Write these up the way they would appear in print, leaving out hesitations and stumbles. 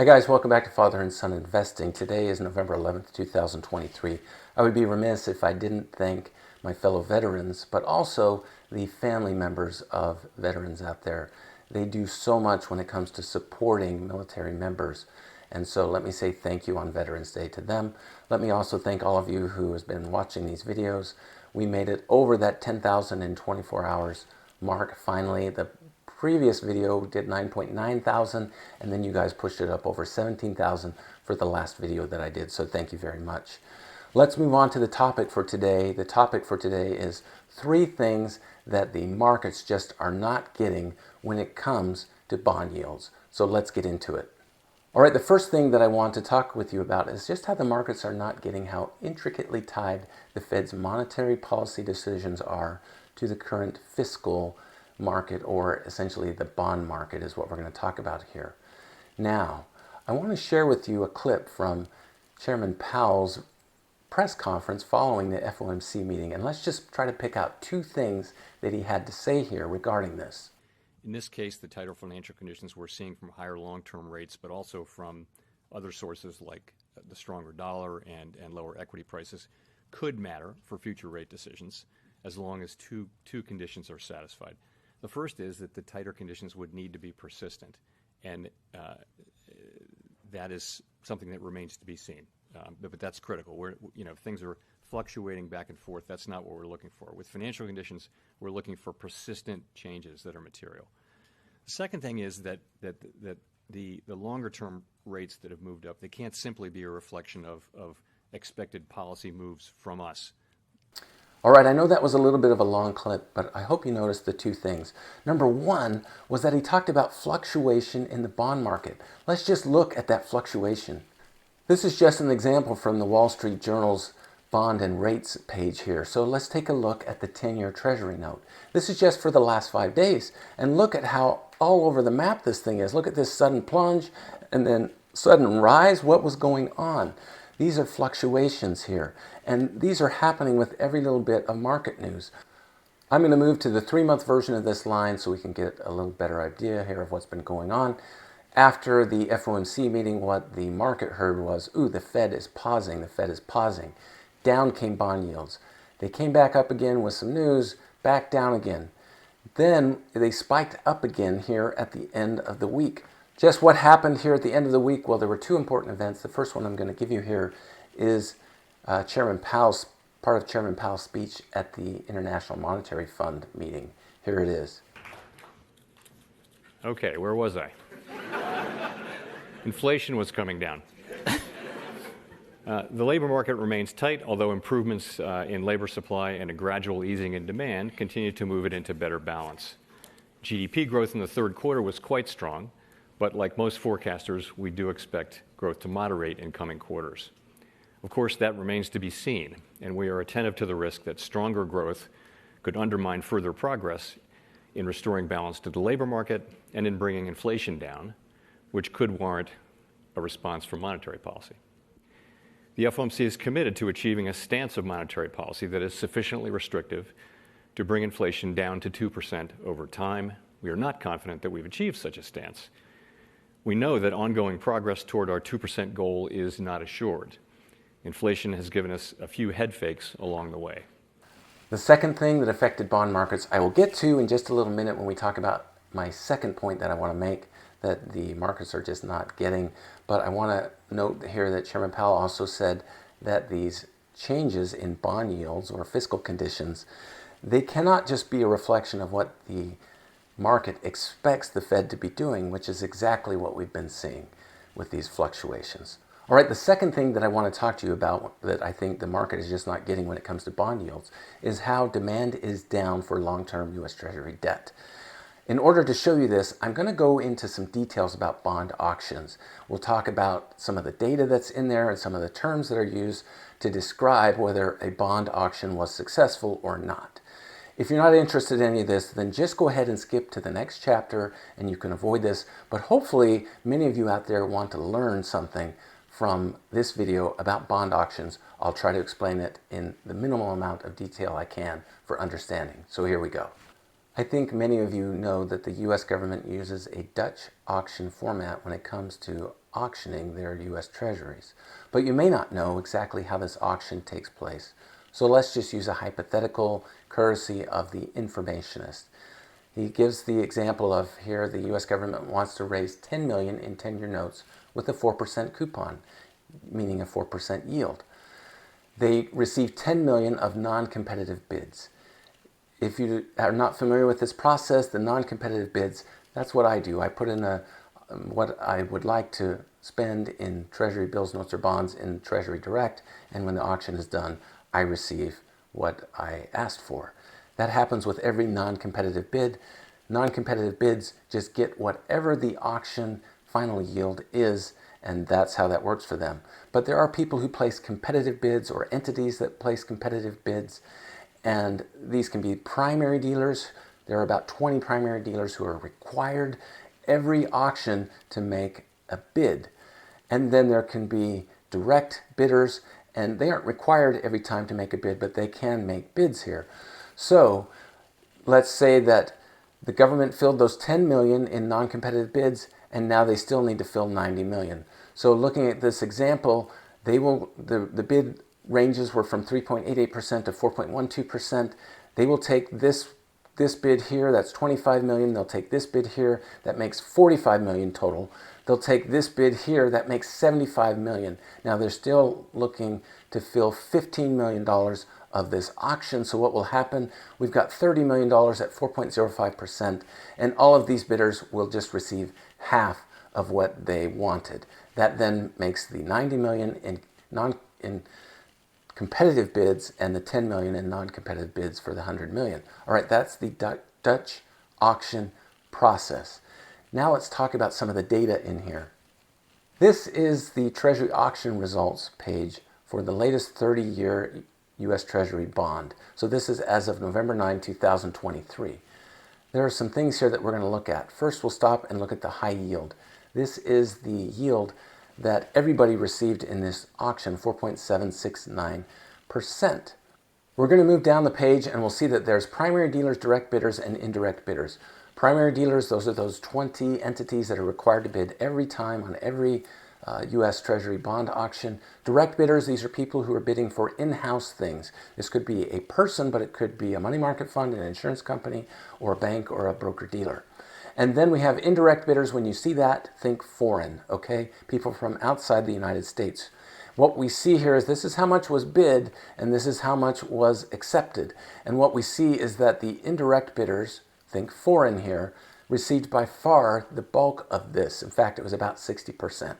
Hi guys, welcome back to Father and Son Investing. Today is November 11th, 2023. I would be remiss if I didn't thank my fellow veterans, but also the family members of veterans out there. They do so much when it comes to supporting military members. And so let me say thank you on Veterans Day to them. Let me also thank all of you who has been watching these videos. We made it over that 10,000 in 24 hours mark finally. The previous video did 9.9 thousand, and then you guys pushed it up over 17,000 for the last video that I did, so thank you very much. Let's move on to the topic for today. The topic for today is 3 things that the markets just are not getting when it comes to bond yields. So let's get into it. All right, the first thing that I want to talk with you about is just how the markets are not getting how intricately tied the Fed's monetary policy decisions are to the current fiscal market, or essentially the bond market is what we're going to talk about here. Now, I want to share with you a clip from Chairman Powell's press conference following the FOMC meeting, and let's just try to pick out 2 things that he had to say here regarding this. In this case, the tighter financial conditions we're seeing from higher long-term rates, but also from other sources like the stronger dollar and lower equity prices could matter for future rate decisions as long as two conditions are satisfied. The first is that the tighter conditions would need to be persistent, and that is something that remains to be seen. But that's critical. Things are fluctuating back and forth. That's not what we're looking for. With financial conditions, we're looking for persistent changes that are material. The second thing is that the longer-term rates that have moved up, they can't simply be a reflection of expected policy moves from us. All right, I know that was a little bit of a long clip, but I hope you noticed the 2 things. Number 1 was that he talked about fluctuation in the bond market. Let's just look at that fluctuation. This is just an example from the Wall Street Journal's bond and rates page here. So let's take a look at the 10-year Treasury note. This is just for the last 5 days. And look at how all over the map this thing is. Look at this sudden plunge and then sudden rise. What was going on? These are fluctuations here, and these are happening with every little bit of market news. I'm going to move to the 3-month version of this line so we can get a little better idea here of what's been going on. After the FOMC meeting, what the market heard was, ooh, the Fed is pausing, the Fed is pausing. Down came bond yields. They came back up again with some news, back down again. Then they spiked up again here at the end of the week. Just what happened here at the end of the week? Well, there were 2 important events. The first one I'm going to give you here is part of Chairman Powell's speech at the International Monetary Fund meeting. Here it is. Okay, where was I? Inflation was coming down. The labor market remains tight, although improvements in labor supply and a gradual easing in demand continue to move it into better balance. GDP growth in the 3rd quarter was quite strong, but like most forecasters, we do expect growth to moderate in coming quarters. Of course, that remains to be seen, and we are attentive to the risk that stronger growth could undermine further progress in restoring balance to the labor market and in bringing inflation down, which could warrant a response from monetary policy. The FOMC is committed to achieving a stance of monetary policy that is sufficiently restrictive to bring inflation down to 2% over time. We are not confident that we've achieved such a stance. We know that ongoing progress toward our 2% goal is not assured. Inflation has given us a few head fakes along the way. The second thing that affected bond markets I will get to in just a little minute when we talk about my second point that I want to make, that the markets are just not getting. But I want to note here that Chairman Powell also said that these changes in bond yields or fiscal conditions, they cannot just be a reflection of what the market expects the Fed to be doing, which is exactly what we've been seeing with these fluctuations. All right, the second thing that I want to talk to you about that I think the market is just not getting when it comes to bond yields is how demand is down for long-term U.S. Treasury debt. In order to show you this, I'm going to go into some details about bond auctions. We'll talk about some of the data that's in there and some of the terms that are used to describe whether a bond auction was successful or not. If you're not interested in any of this, then just go ahead and skip to the next chapter and you can avoid this. But hopefully, many of you out there want to learn something from this video about bond auctions. I'll try to explain it in the minimal amount of detail I can for understanding. So here we go. I think many of you know that the U.S. government uses a Dutch auction format when it comes to auctioning their U.S. treasuries. But you may not know exactly how this auction takes place. So let's just use a hypothetical courtesy of the informationist. He gives the example of here the U.S. government wants to raise $10 million in 10-year notes with a 4% coupon, meaning a 4% yield. They receive $10 million of non-competitive bids. If you are not familiar with this process, the non-competitive bids, that's what I do. I put in what I would like to spend in Treasury bills, notes, or bonds in Treasury Direct, and when the auction is done, I receive what I asked for. That happens with every non-competitive bid. Non-competitive bids just get whatever the auction final yield is, and that's how that works for them. But there are people who place competitive bids or entities that place competitive bids, and these can be primary dealers. There are about 20 primary dealers who are required every auction to make a bid. And then there can be direct bidders, and they aren't required every time to make a bid, but they can make bids here. So let's say that the government filled those 10 million in non-competitive bids, and now they still need to fill 90 million. So looking at this example, the bid ranges were from 3.88% to 4.12%. They will take this bid here, that's 25 million. They'll take this bid here, that makes 45 million total. They'll take this bid here, that makes 75 million. Now they're still looking to fill $15 million of this auction. So what will happen? We've got $30 million at 4.05%, and all of these bidders will just receive half of what they wanted. That then makes the 90 million in competitive bids and the 10 million in non-competitive bids for the 100 million. All right, that's the Dutch auction process. Now let's talk about some of the data in here. This is the Treasury auction results page for the latest 30-year U.S. Treasury bond. So this is as of November 9, 2023. There are some things here that we're going to look at. First, we'll stop and look at the high yield. This is the yield that everybody received in this auction, 4.769%. We're going to move down the page and we'll see that there's primary dealers, direct bidders, and indirect bidders. Primary dealers, those are those 20 entities that are required to bid every time on every U.S. Treasury bond auction. Direct bidders, these are people who are bidding for in-house things. This could be a person, but it could be a money market fund, an insurance company, or a bank, or a broker-dealer. And then we have indirect bidders. When you see that, think foreign, okay? People from outside the United States. What we see here is this is how much was bid, and this is how much was accepted. And what we see is that the indirect bidders, think foreign here, received by far the bulk of this. In fact, it was about 60%.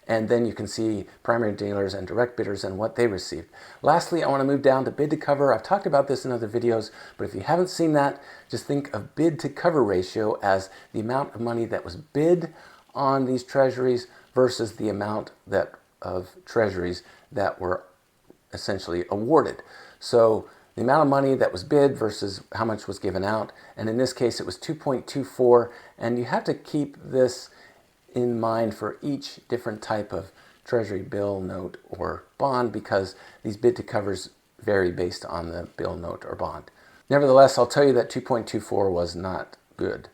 And then you can see primary dealers and direct bidders and what they received. Lastly, I want to move down to bid to cover. I've talked about this in other videos, but if you haven't seen that, just think of bid to cover ratio as the amount of money that was bid on these treasuries versus the amount of treasuries that were essentially awarded. So the amount of money that was bid versus how much was given out. And in this case, it was 2.24. And you have to keep this in mind for each different type of Treasury bill, note, or bond, because these bid to covers vary based on the bill, note, or bond. Nevertheless, I'll tell you that 2.24 was not good.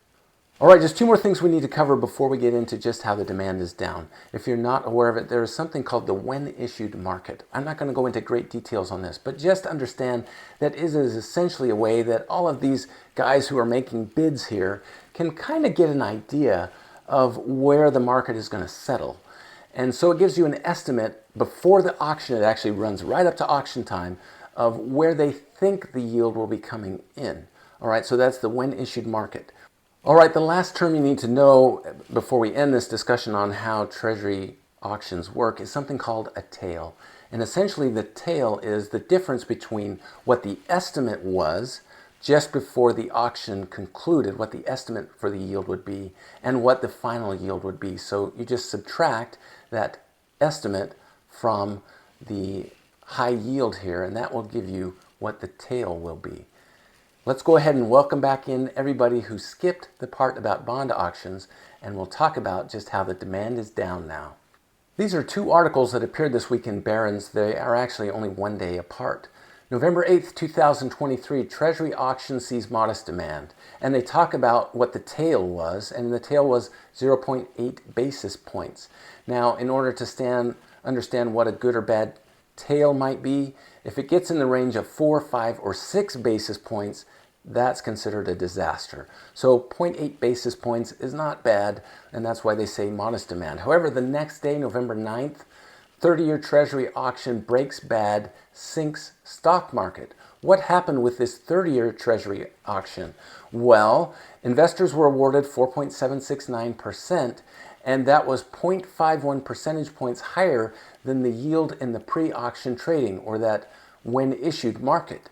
All right, just two more things we need to cover before we get into just how the demand is down. If you're not aware of it, there is something called the when issued market. I'm not going to go into great details on this, but just understand that it is essentially a way that all of these guys who are making bids here can kind of get an idea of where the market is going to settle. And so it gives you an estimate before the auction. It actually runs right up to auction time of where they think the yield will be coming in. All right, so that's the when issued market. All right, the last term you need to know before we end this discussion on how Treasury auctions work is something called a tail. And essentially the tail is the difference between what the estimate was just before the auction concluded, what the estimate for the yield would be, and what the final yield would be. So you just subtract that estimate from the high yield here, and that will give you what the tail will be. Let's go ahead and welcome back in everybody who skipped the part about bond auctions, and we'll talk about just how the demand is down now. These are two articles that appeared this week in Barron's. They are actually only one day apart. November 8th, 2023, Treasury auction sees modest demand. And they talk about what the tail was, and the tail was 0.8 basis points. Now, in order to understand what a good or bad tail might be, if it gets in the range of 4, 5, or 6 basis points, that's considered a disaster. So 0.8 basis points is not bad, and that's why they say modest demand. However, the next day, November 9th, 30-year Treasury auction breaks bad, sinks stock market. What happened with this 30-year Treasury auction? Well, investors were awarded 4.769%, and that was 0.51 percentage points higher than the yield in the pre-auction trading, or that when issued market.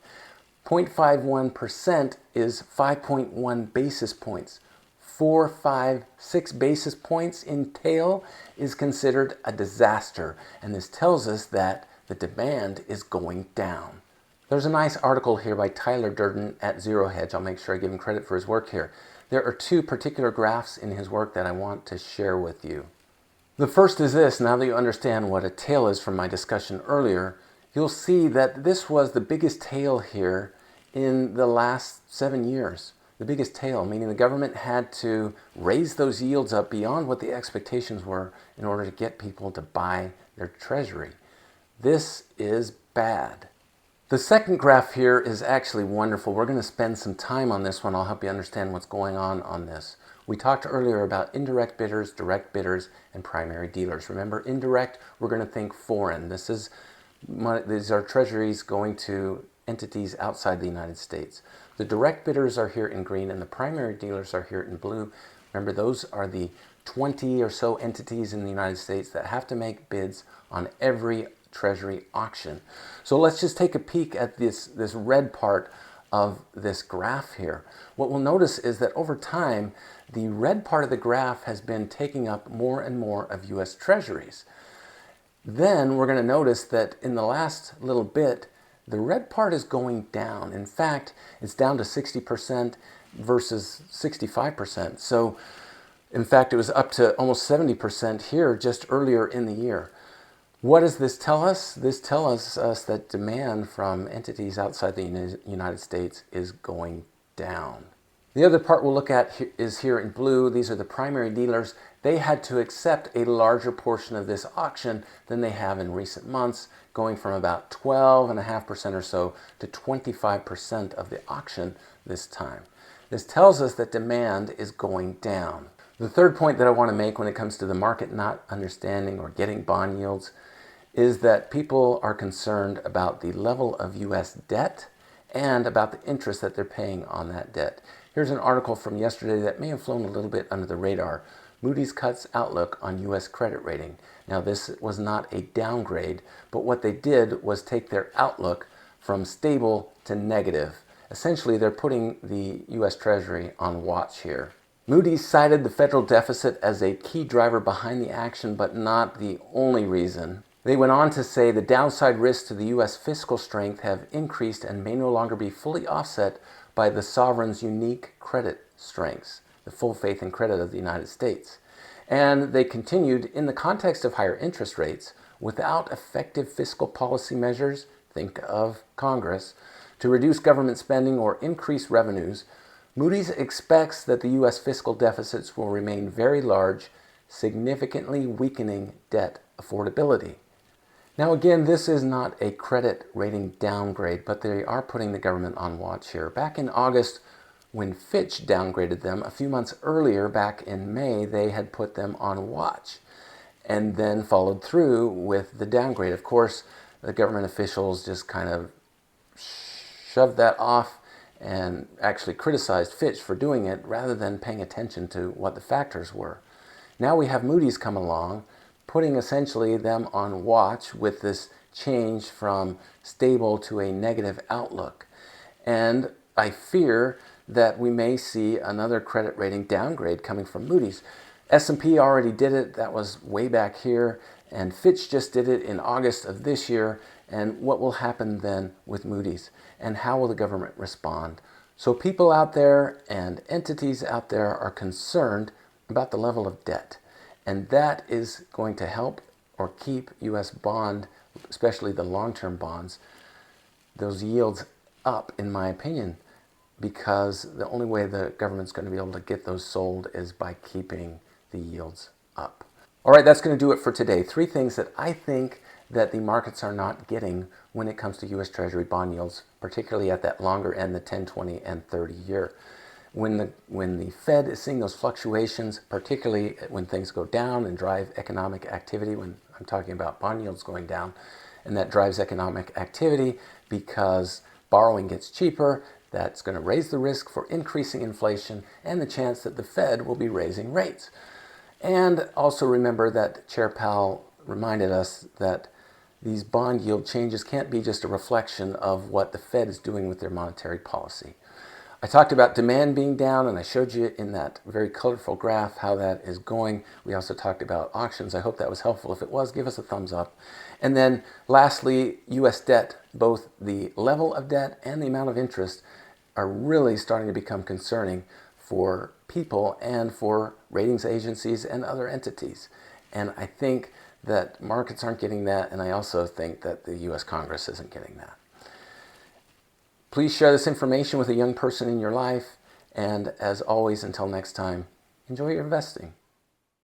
0.51% is 5.1 basis points. 4, 5, 6 basis points in tail is considered a disaster, and this tells us that the demand is going down. There's a nice article here by Tyler Durden at Zero Hedge. I'll make sure I give him credit for his work here. There are two particular graphs in his work that I want to share with you. The first is this. Now that you understand what a tail is from my discussion earlier, you'll see that this was the biggest tail here in the last 7 years. The biggest tail, meaning the government had to raise those yields up beyond what the expectations were in order to get people to buy their treasury. This is bad. The second graph here is actually wonderful. We're going to spend some time on this one. I'll help you understand what's going on this. We talked earlier about indirect bidders, direct bidders, and primary dealers. Remember, indirect, we're going to think foreign. These are treasuries going to entities outside the United States. The direct bidders are here in green, and the primary dealers are here in blue. Remember, those are the 20 or so entities in the United States that have to make bids on every Treasury auction. So let's just take a peek at this red part of this graph here. What we'll notice is that over time, the red part of the graph has been taking up more and more of U.S. Treasuries. Then we're going to notice that in the last little bit, the red part is going down. In fact, it's down to 60% versus 65%. So, in fact, it was up to almost 70% here just earlier in the year. What does this tell us? This tells us that demand from entities outside the United States is going down. The other part we'll look at is here in blue. These are the primary dealers. They had to accept a larger portion of this auction than they have in recent months, going from about 12.5% or so to 25% of the auction this time. This tells us that demand is going down. The third point that I want to make when it comes to the market not understanding or getting bond yields is that people are concerned about the level of U.S. debt and about the interest that they're paying on that debt. Here's an article from yesterday that may have flown a little bit under the radar. Moody's cuts outlook on U.S. credit rating. Now, this was not a downgrade, but what they did was take their outlook from stable to negative. Essentially, they're putting the U.S. Treasury on watch here. Moody's cited the federal deficit as a key driver behind the action, but not the only reason. They went on to say the downside risks to the U.S. fiscal strength have increased and may no longer be fully offset by the sovereign's unique credit strengths, the full faith and credit of the United States. And they continued, in the context of higher interest rates, without effective fiscal policy measures, think of Congress, to reduce government spending or increase revenues, Moody's expects that the U.S. fiscal deficits will remain very large, significantly weakening debt affordability. Now again, this is not a credit rating downgrade, but they are putting the government on watch here. Back in August, when Fitch downgraded them, a few months earlier, back in May, they had put them on watch and then followed through with the downgrade. Of course, the government officials just kind of shoved that off and actually criticized Fitch for doing it rather than paying attention to what the factors were. Now we have Moody's come along, putting essentially them on watch with this change from stable to a negative outlook. And I fear that we may see another credit rating downgrade coming from Moody's. S&P already did it. That was way back here. And Fitch just did it in August of this year. And what will happen then with Moody's? And how will the government respond? So people out there and entities out there are concerned about the level of debt. And that is going to help or keep U.S. bond, especially the long-term bonds, those yields up, in my opinion, because the only way the government's going to be able to get those sold is by keeping the yields up. All right, that's going to do it for today. 3 things that I think that the markets are not getting when it comes to U.S. Treasury bond yields, particularly at that longer end, the 10, 20, and 30 year. When the Fed is seeing those fluctuations, particularly when things go down and drive economic activity, when I'm talking about bond yields going down, and that drives economic activity because borrowing gets cheaper, that's going to raise the risk for increasing inflation and the chance that the Fed will be raising rates. And also remember that Chair Powell reminded us that these bond yield changes can't be just a reflection of what the Fed is doing with their monetary policy. I talked about demand being down, and I showed you in that very colorful graph how that is going. We also talked about auctions. I hope that was helpful. If it was, give us a thumbs up. And then lastly, U.S. debt, both the level of debt and the amount of interest are really starting to become concerning for people and for ratings agencies and other entities. And I think that markets aren't getting that, and I also think that the U.S. Congress isn't getting that. Please share this information with a young person in your life, and as always, until next time, enjoy your investing.